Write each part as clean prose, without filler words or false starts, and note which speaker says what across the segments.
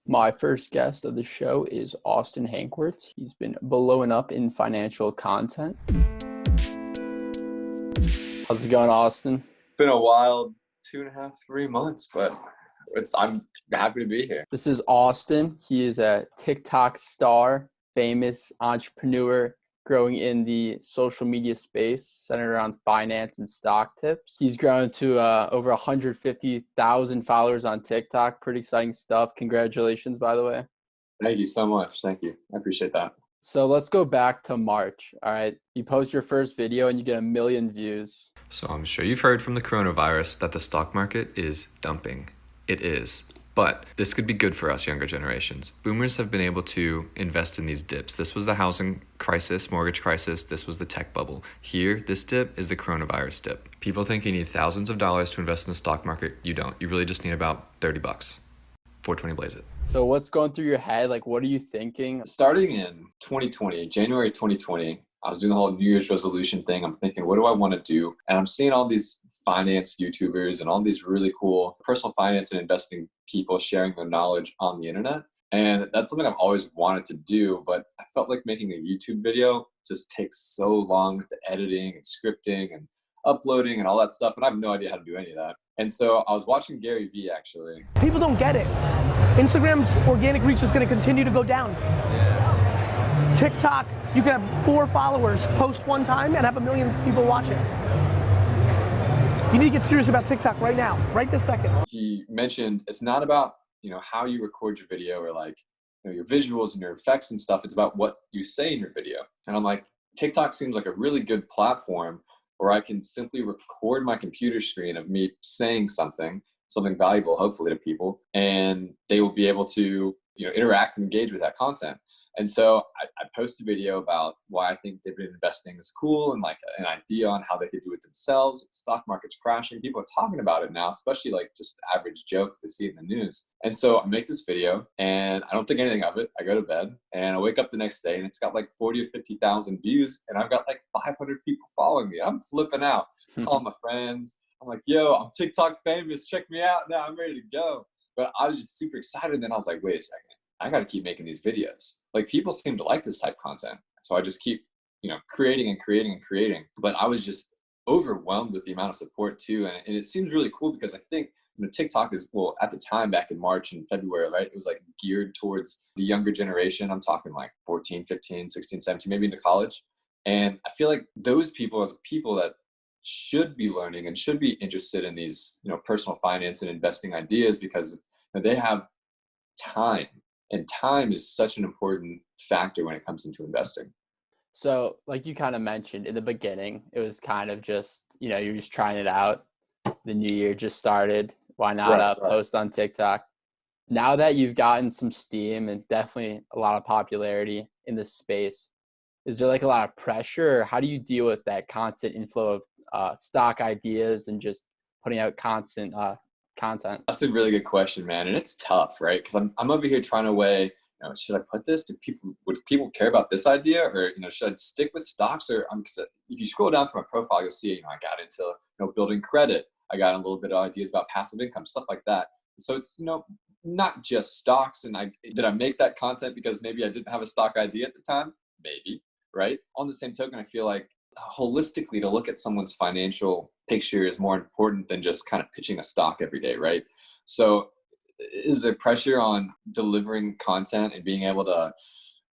Speaker 1: My first guest of the show is Austin Hankwitz. He's been blowing up in financial content. How's it going, Austin?
Speaker 2: Been a wild 2.5, 3 months, but I'm happy to be here.
Speaker 1: This is Austin. He is a TikTok star, famous entrepreneur growing in the social media space centered around finance and stock tips. He's grown to over 150,000 followers on TikTok. Pretty exciting stuff. Congratulations, by the way.
Speaker 2: Thank you so much. Thank you. I appreciate that.
Speaker 1: So let's go back to March. All right. You post your first video and you get 1 million views.
Speaker 3: So I'm sure you've heard from the coronavirus that the stock market is dumping. It is. But this could be good for us younger generations. Boomers have been able to invest in these dips. This was the housing crisis, mortgage crisis. This was the tech bubble. Here, this dip is the coronavirus dip. People think you need thousands of dollars to invest in the stock market. You don't. You really just need about $30. 420 blaze it.
Speaker 1: So what's going through your head? Like, what are you thinking?
Speaker 2: Starting in 2020, January 2020, I was doing the whole New Year's resolution thing. I'm thinking, what do I want to do? And I'm seeing all these finance YouTubers and all these really cool personal finance and investing people sharing their knowledge on the internet. And that's something I've always wanted to do, but I felt like making a YouTube video just takes so long with the editing and scripting and uploading and all that stuff. And I have no idea how to do any of that. And so I was watching Gary Vee actually.
Speaker 4: People don't get it. Instagram's organic reach is going to continue to go down. TikTok, you can have 4 followers, post one time, and have 1 million people watch it. You need to get serious about TikTok right now, right this second.
Speaker 2: He mentioned it's not about, how you record your video or your visuals and your effects and stuff. It's about what you say in your video. And I'm like, TikTok seems like a really good platform where I can simply record my computer screen of me saying something valuable, hopefully to people, and they will be able to, interact and engage with that content. And so I post a video about why I think dividend investing is cool and like an idea on how they could do it themselves. The stock market's crashing. People are talking about it now, especially like just average jokes they see in the news. And so I make this video and I don't think anything of it. I go to bed and I wake up the next day and it's got like 40 or 50,000 views and I've got like 500 people following me. I'm flipping out, calling my friends. I'm like, yo, I'm TikTok famous. Check me out now. I'm ready to go. But I was just super excited. Then I was like, wait a second. I got to keep making these videos. Like people seem to like this type of content. So I just keep, creating and creating and creating. But I was just overwhelmed with the amount of support too. And it seems really cool because I think, TikTok is, well, at the time back in March and February, right? It was like geared towards the younger generation. I'm talking like 14, 15, 16, 17, maybe into college. And I feel like those people are the people that should be learning and should be interested in these, personal finance and investing ideas because they have time. And time is such an important factor when it comes into investing.
Speaker 1: So like you kind of mentioned in the beginning, it was kind of just, you're just trying it out. The new year just started. Why not post on TikTok? Now that you've gotten some steam and definitely a lot of popularity in this space, is there like a lot of pressure? Or how do you deal with that constant inflow of stock ideas and just putting out constant content?
Speaker 2: That's a really good question, man. And it's tough, right? Because I'm over here trying to weigh, should I put this? Would people care about this idea? Or, should I stick with stocks? Or if you scroll down through my profile, you'll see, I got into, building credit. I got a little bit of ideas about passive income, stuff like that. So it's, not just stocks. And did I make that content because maybe I didn't have a stock idea at the time? Maybe, right? On the same token, I feel like holistically to look at someone's financial picture is more important than just kind of pitching a stock every day, right? So is there pressure on delivering content and being able to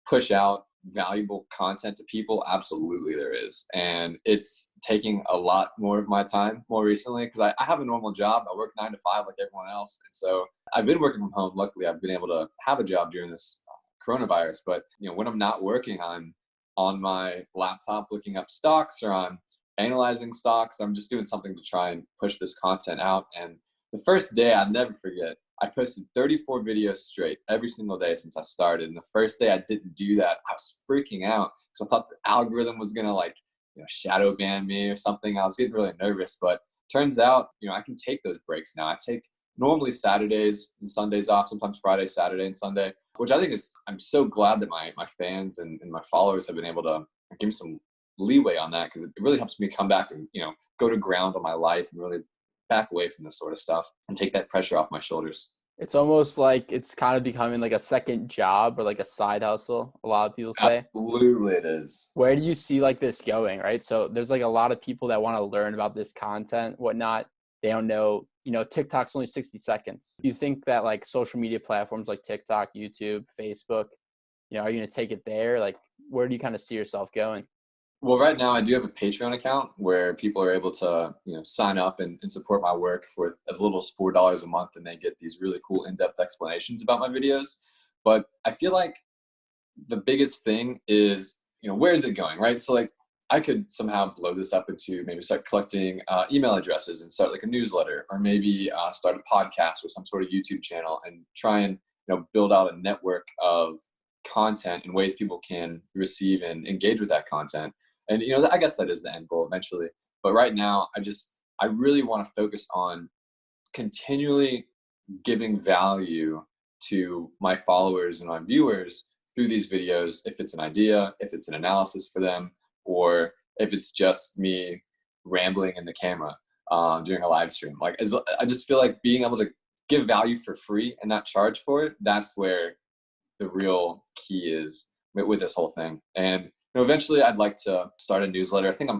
Speaker 2: push out valuable content to people? Absolutely there is. And it's taking a lot more of my time more recently because I have a normal job. I work 9 to 5 like everyone else. And so I've been working from home. Luckily, I've been able to have a job during this coronavirus. But when I'm not working, I'm on my laptop looking up stocks or I'm analyzing stocks. I'm just doing something to try and push this content out. And the first day, I'll never forget, I posted 34 videos straight every single day since I started. And the first day I didn't do that, I was freaking out because I thought the algorithm was going to shadow ban me or something. I was getting really nervous, but turns out, I can take those breaks now. I take normally Saturdays and Sundays off, sometimes Friday, Saturday, and Sunday, which I think I'm so glad that my fans and my followers have been able to give me some leeway on that because it really helps me come back and, go to ground on my life and really back away from this sort of stuff and take that pressure off my shoulders.
Speaker 1: It's almost like it's kind of becoming like a second job or like a side hustle, a lot of people say.
Speaker 2: Absolutely it is.
Speaker 1: Where do you see like this going, right? So there's like a lot of people that want to learn about this content, whatnot. They don't know, TikTok's only 60 seconds. You think that like social media platforms like TikTok, YouTube, Facebook, are you going to take it there? Like, where do you kind of see yourself going?
Speaker 2: Well, right now I do have a Patreon account where people are able to, sign up and support my work for as little as $4 a month, and they get these really cool in-depth explanations about my videos. But I feel like the biggest thing is, where is it going, right? So like I could somehow blow this up into maybe start collecting email addresses and start like a newsletter, or maybe start a podcast or some sort of YouTube channel and try and, build out a network of content and ways people can receive and engage with that content. And, I guess that is the end goal eventually. But right now, I really want to focus on continually giving value to my followers and my viewers through these videos. If it's an idea, if it's an analysis for them, or if it's just me rambling in the camera during a live stream. Like, I just feel like being able to give value for free and not charge for it, that's where the real key is with this whole thing. And eventually I'd like to start a newsletter. I think I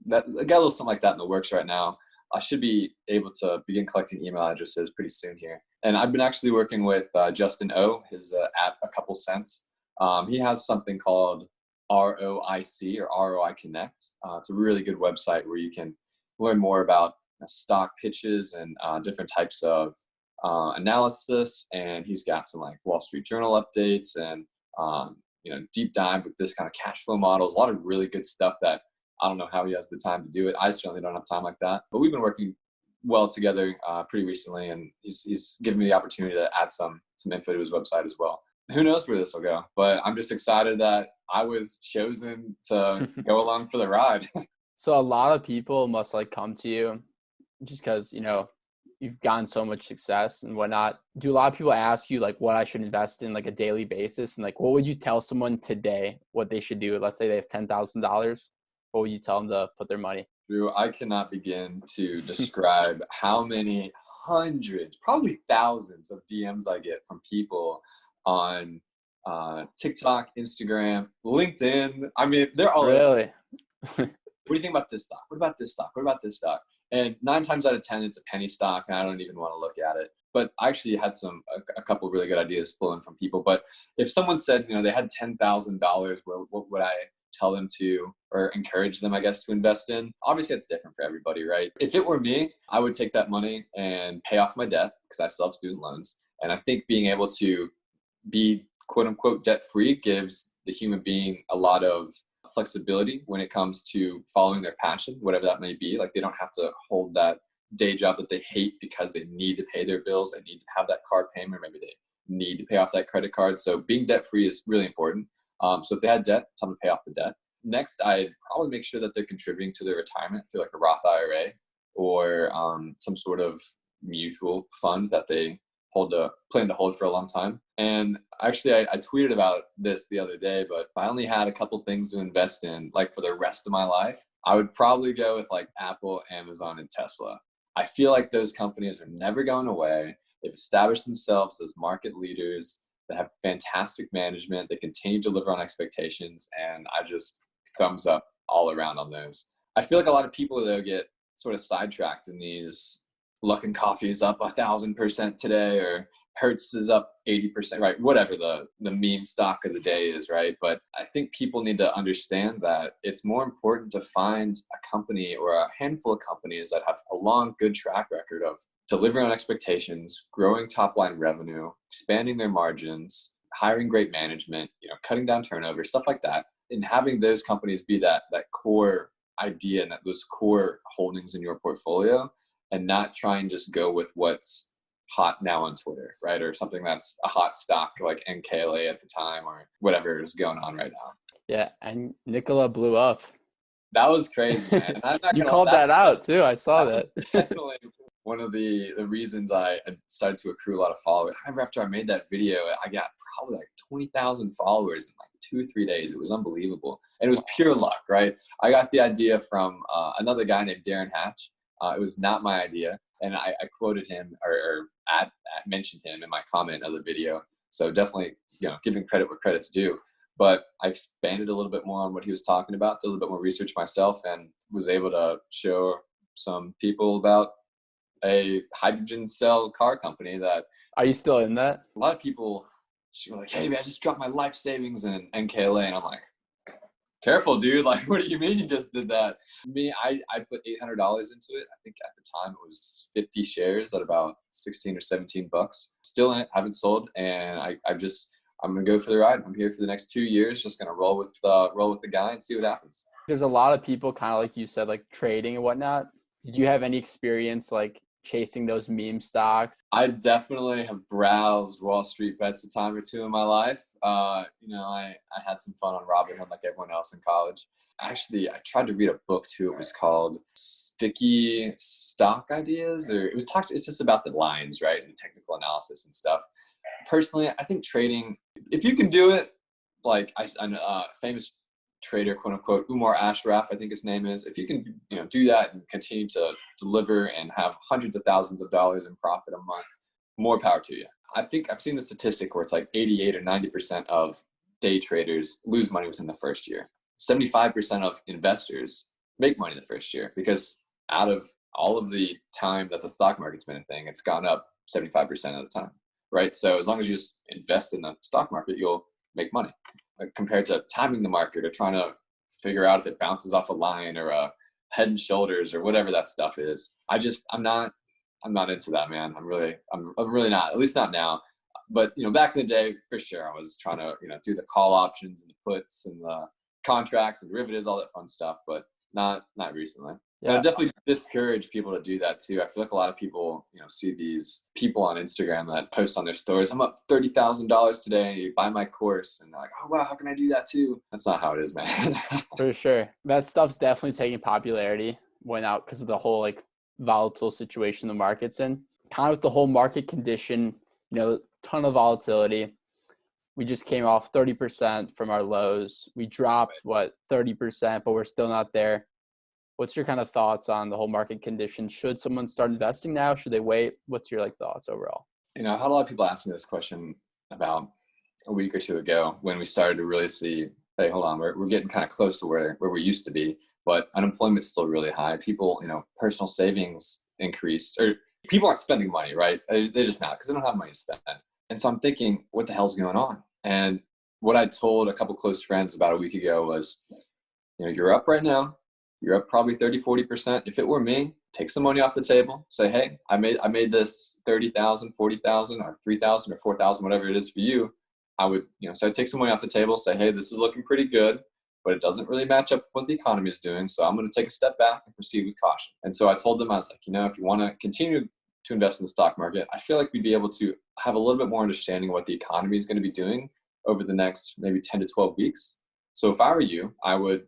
Speaker 2: got a little something like that in the works right now. I should be able to begin collecting email addresses pretty soon here. And I've been actually working with Justin O, his at A Couple Cents. He has something called ROIC, or ROI Connect. It's a really good website where you can learn more about stock pitches and different types of analysis. And he's got some like Wall Street Journal updates and deep dive with this kind of cash flow models, a lot of really good stuff that I don't know how he has the time to do it. I certainly don't have time like that, but we've been working well together pretty recently, and he's given me the opportunity to add some info to his website as well. Who knows where this will go, but I'm just excited that I was chosen to go along for the ride.
Speaker 1: So a lot of people must like come to you just because, you've gotten so much success and whatnot. Do a lot of people ask you like what I should invest in like a daily basis? And like, what would you tell someone today what they should do? Let's say they have $10,000. What would you tell them to put their money?
Speaker 2: Drew, I cannot begin to describe how many hundreds, probably thousands of DMs I get from people on TikTok, Instagram, LinkedIn. I mean, they're all
Speaker 1: really.
Speaker 2: What do you think about this stock? What about this stock? What about this stock? And 9 times out of 10, it's a penny stock, and I don't even want to look at it. But I actually had a couple of really good ideas flowing from people. But if someone said, they had $10,000, what would I tell them to, or encourage them, I guess, to invest in? Obviously, it's different for everybody, right? If it were me, I would take that money and pay off my debt, because I still have student loans. And I think being able to be quote unquote debt free gives the human being a lot of flexibility when it comes to following their passion, whatever that may be. Like, they don't have to hold that day job that they hate because they need to pay their bills, they need to have that card payment, maybe they need to pay off that credit card. So being debt free is really important. So if they had debt, tell them to pay off the debt. Next, I'd probably make sure that they're contributing to their retirement through like a Roth IRA or some sort of mutual fund that they plan to hold for a long time. And actually, I tweeted about this the other day, but if I only had a couple things to invest in, like for the rest of my life, I would probably go with like Apple, Amazon, and Tesla. I feel like those companies are never going away. They've established themselves as market leaders. They have fantastic management. They continue to deliver on expectations. And I just thumbs up all around on those. I feel like a lot of people, though, get sort of sidetracked in these Luckin Coffee is up 1,000% today, or Hertz is up 80%, right? Whatever the meme stock of the day is, right? But I think people need to understand that it's more important to find a company or a handful of companies that have a long, good track record of delivering on expectations, growing top line revenue, expanding their margins, hiring great management, cutting down turnover, stuff like that. And having those companies be that core idea and those core holdings in your portfolio, and not try and just go with what's hot now on Twitter, right? Or something that's a hot stock like NKLA at the time, or whatever is going on right now.
Speaker 1: Yeah, and Nikola blew up.
Speaker 2: That was crazy, man.
Speaker 1: You called that out too. I saw that.
Speaker 2: Definitely one of the reasons I started to accrue a lot of followers. I remember after I made that video, I got probably like 20,000 followers in like 2-3 days. It was unbelievable. And it was pure luck, right? I got the idea from another guy named Darren Hatch. It was not my idea. And I quoted him or mentioned him in my comment of the video. So definitely, giving credit where credit's due. But I expanded a little bit more on what he was talking about, did a little bit more research myself, and was able to show some people about a hydrogen cell car company that.
Speaker 1: Are you still in that?
Speaker 2: A lot of people were like, hey man, I just dropped my life savings in NKLA. And I'm like, careful, dude. Like, what do you mean you just did that? I put $800 into it. I think at the time it was 50 shares at about 16 or 17 bucks. Still in it, haven't sold. And I'm going to go for the ride. I'm here for the next 2 years, just going to roll with the guy and see what happens.
Speaker 1: There's a lot of people kind of like you said, like trading and whatnot. Did you have any experience like chasing those meme stocks?
Speaker 2: I definitely have browsed Wall Street bets a time or two in my life. I had some fun on Robinhood like everyone else in college. Actually, I tried to read a book too. It was called Sticky Stock Ideas, or it's just about the lines, right? And the technical analysis and stuff. Personally, I think trading, if you can do it, like a famous trader, quote unquote, Umar Ashraf, I think his name is. If you can, do that and continue to deliver and have hundreds of thousands of dollars in profit a month, more power to you. I think I've seen the statistic where it's like 88 or 90% of day traders lose money within the first year. 75% of investors make money the first year, because out of all of the time that the stock market's been a thing, it's gone up 75% of the time, right? So as long as you just invest in the stock market, you'll make money. Compared to timing the market or trying to figure out if it bounces off a line or a Head and Shoulders or whatever that stuff is. I'm not into that, man. I'm really not, at least not now. But, back in the day, for sure, I was trying to, do the call options and the puts and the contracts and derivatives, all that fun stuff, but not recently. Yeah. I definitely discourage people to do that too. I feel like a lot of people, see these people on Instagram that post on their stories, I'm up $30,000 today, buy my course. And they're like, oh, wow, how can I do that too? That's not how it is, man.
Speaker 1: For sure. That stuff's definitely taking popularity went out because of the whole like volatile situation the market's in. Kind of with the whole market condition, ton of volatility. We just came off 30% from our lows. We dropped 30%, but we're still not there. What's your kind of thoughts on the whole market condition? Should someone start investing now? Should they wait? What's your thoughts overall?
Speaker 2: I had a lot of people ask me this question about a week or two ago when we started to really see, hey, hold on, we're getting kind of close to where we used to be, but unemployment's still really high. People, personal savings increased, or people aren't spending money, right? They're just not, because they don't have money to spend. And so I'm thinking, what the hell's going on? And what I told a couple close friends about a week ago was, you're up right now. You're up probably 30, 40%. If it were me, take some money off the table. Say, hey, I made this 30,000, 40,000, or 3,000 or 4,000, whatever it is for you. I would, so I'd take some money off the table, say, hey, this is looking pretty good, but it doesn't really match up with what the economy is doing. So I'm going to take a step back and proceed with caution. And so I told them, I was like, if you want to continue to invest in the stock market, I feel like we'd be able to have a little bit more understanding of what the economy is going to be doing over the next maybe 10 to 12 weeks. So if I were you, I would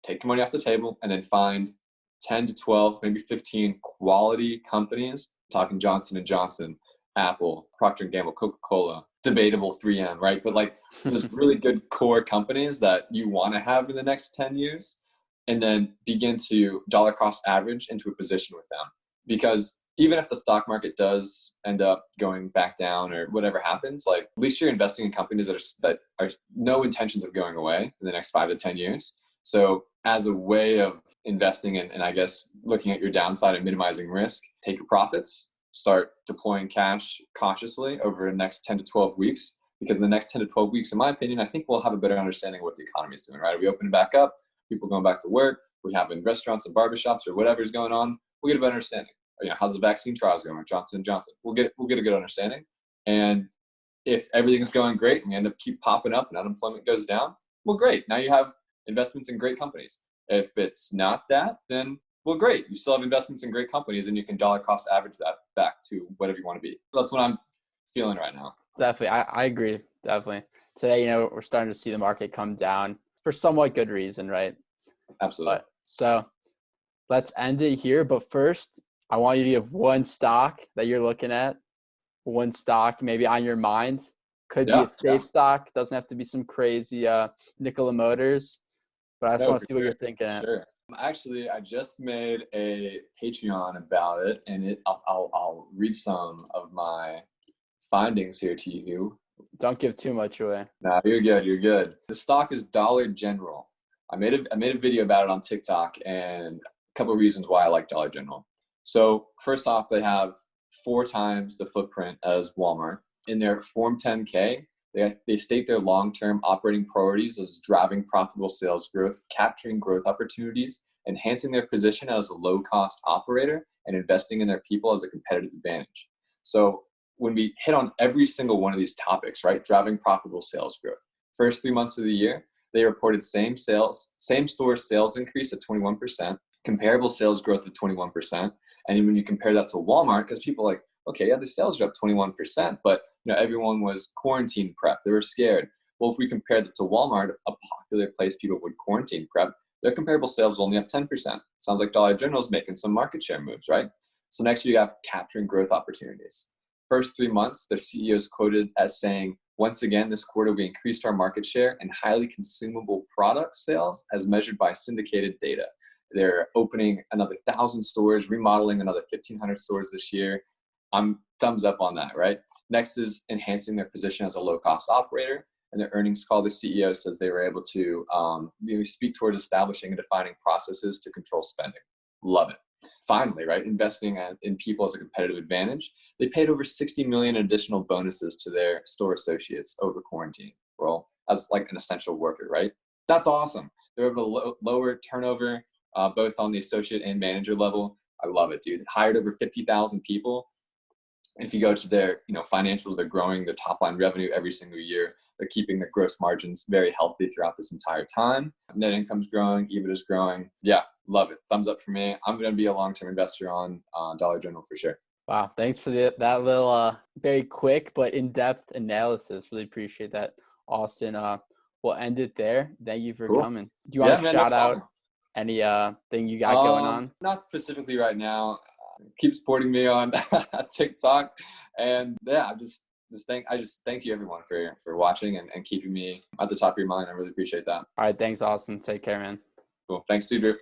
Speaker 2: take your money off the table and then find 10 to 12, maybe 15 quality companies, talking Johnson & Johnson, Apple, Procter & Gamble, Coca-Cola, debatable 3M, right? But like those really good core companies that you want to have in the next 10 years, and then begin to dollar cost average into a position with them. Because even if the stock market does end up going back down or whatever happens, like at least you're investing in companies that are no intentions of going away in the next 5 to 10 years. So as a way of investing and I guess looking at your downside and minimizing risk, take your profits, start deploying cash cautiously over the next 10 to 12 weeks. Because in the next 10 to 12 weeks, in my opinion, I think we'll have a better understanding of what the economy is doing, right? Are we opening back up? People going back to work? We have in restaurants and barbershops or whatever's going on. We'll get a better understanding. How's the vaccine trials going with Johnson & Johnson? We'll get a good understanding. And if everything's going great and we end up keep popping up and unemployment goes down, well, great. Now you have investments in great companies. If it's not that, then well, great. You still have investments in great companies and you can dollar cost average that back to whatever you want to be. So that's what I'm feeling right now.
Speaker 1: Definitely. I agree. Definitely. Today, we're starting to see the market come down for somewhat good reason, right?
Speaker 2: Absolutely.
Speaker 1: So let's end it here. But first, I want you to give one stock that you're looking at, one stock maybe on your mind. Could be a safe stock. Doesn't have to be some crazy Nikola Motors. But I just want to see what you're thinking.
Speaker 2: Sure. Actually, I just made a Patreon about it, and I'll read some of my findings here to you.
Speaker 1: Don't give too much away.
Speaker 2: No, you're good. You're good. The stock is Dollar General. I made a video about it on TikTok, and a couple of reasons why I like Dollar General. So first off, they have 4 times the footprint as Walmart. In their Form 10K, they state their long-term operating priorities as driving profitable sales growth, capturing growth opportunities, enhancing their position as a low-cost operator, and investing in their people as a competitive advantage. So when we hit on every single one of these topics, right, driving profitable sales growth, first 3 months of the year, they reported same-store sales increase at 21%, comparable sales growth at 21%. And when you compare that to Walmart, because people are like, okay, yeah, the sales are up 21%, but everyone was quarantine prep. They were scared. Well, if we compare that to Walmart, a popular place people would quarantine prep, their comparable sales were only up 10%. Sounds like Dollar General's making some market share moves, right? So next you have capturing growth opportunities. First 3 months, their CEO is quoted as saying, once again, this quarter we increased our market share in highly consumable product sales as measured by syndicated data. They're opening another 1,000 stores, remodeling another 1,500 stores this year. I'm thumbs up on that, right? Next is enhancing their position as a low-cost operator. In their earnings call, the CEO says they were able to speak towards establishing and defining processes to control spending. Love it. Finally, right, investing in people as a competitive advantage. They paid over $60 million in additional bonuses to their store associates over quarantine. Well, as like an essential worker, right? That's awesome. They're able to lower turnover, both on the associate and manager level. I love it, dude. Hired over 50,000 people. If you go to their financials, they're growing their top line revenue every single year. They're keeping their gross margins very healthy throughout this entire time. Net income's growing, EBITDA is growing. Yeah, love it. Thumbs up for me. I'm going to be a long-term investor on Dollar General for sure.
Speaker 1: Wow, thanks for that little very quick but in-depth analysis. Really appreciate that, Austin. We'll end it there. Thank you for coming. Do you want to shout out any thing you got going on?
Speaker 2: Not specifically right now. Keep supporting me on TikTok, and yeah, I just thank you everyone for watching and keeping me at the top of your mind. I really appreciate that.
Speaker 1: All right, thanks, Austin. Take care, man.
Speaker 2: Cool. Thanks, Drew.